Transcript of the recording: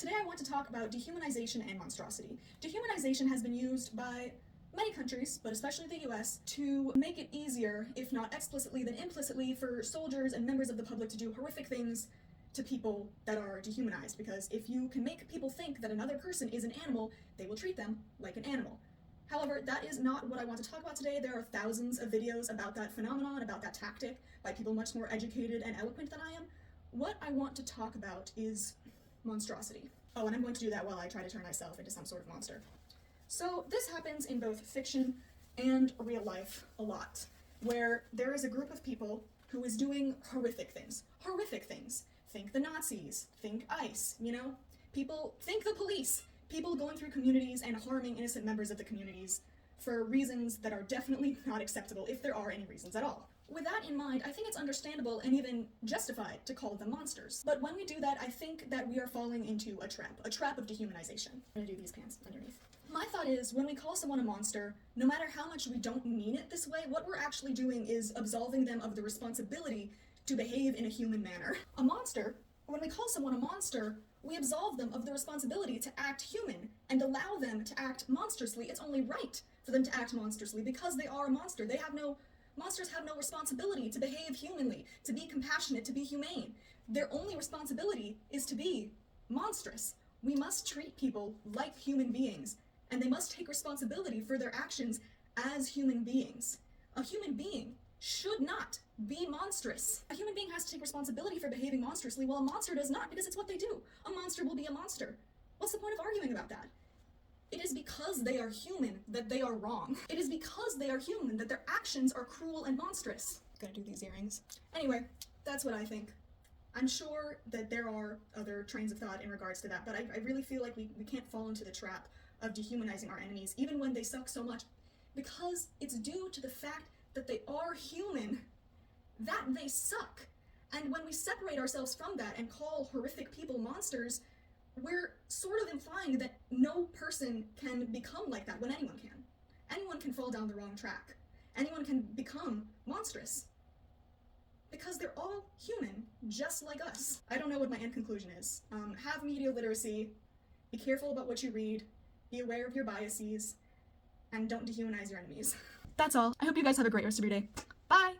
Today I want to talk about dehumanization and monstrosity. Dehumanization has been used by many countries, but especially the US, to make it easier, if not explicitly then implicitly, for soldiers and members of the public to do horrific things to people that are dehumanized, because if you can make people think that another person is an animal, they will treat them like an animal. However, that is not what I want to talk about today. There are thousands of videos about that phenomenon, about that tactic, by people much more educated and eloquent than I am. What I want to talk about is monstrosity. Oh, and I'm going to do that while I try to turn myself into some sort of monster. So this happens in both fiction and real life a lot, where there is a group of people who is doing horrific things. Horrific things. Think the Nazis, think ICE, People, think the police. People going through communities and harming innocent members of the communities for reasons that are definitely not acceptable, if there are any reasons at all. With that in mind, I think it's understandable and even justified to call them monsters. But when we do that, I think that we are falling into a trap of dehumanization. I'm gonna do these pants underneath. My thought is, when we call someone a monster, no matter how much we don't mean it this way, what we're actually doing is absolving them of the responsibility to behave in a human manner. A monster, when we call someone a monster, we absolve them of the responsibility to act human and allow them to act monstrously. It's only right for them to act monstrously because they are a monster. Monsters have no responsibility to behave humanly, to be compassionate, to be humane. Their only responsibility is to be monstrous. We must treat people like human beings, and they must take responsibility for their actions as human beings. A human being should not be monstrous. A human being has to take responsibility for behaving monstrously, while a monster does not, because it's what they do. A monster will be a monster. What's the point of arguing about that? It is because they are human that they are wrong. It is because they are human that their actions are cruel and monstrous. Gonna do these earrings. Anyway, that's what I think. I'm sure that there are other trains of thought in regards to that, but I really feel like we can't fall into the trap of dehumanizing our enemies, even when they suck so much, because it's due to the fact that they are human, that they suck. And when we separate ourselves from that and call horrific people monsters, we're sort of implying that no person can become like that when anyone can. Anyone can fall down the wrong track. Anyone can become monstrous. Because they're all human, just like us. I don't know what my end conclusion is. Have media literacy, be careful about what you read, be aware of your biases, and don't dehumanize your enemies. That's all. I hope you guys have a great rest of your day. Bye!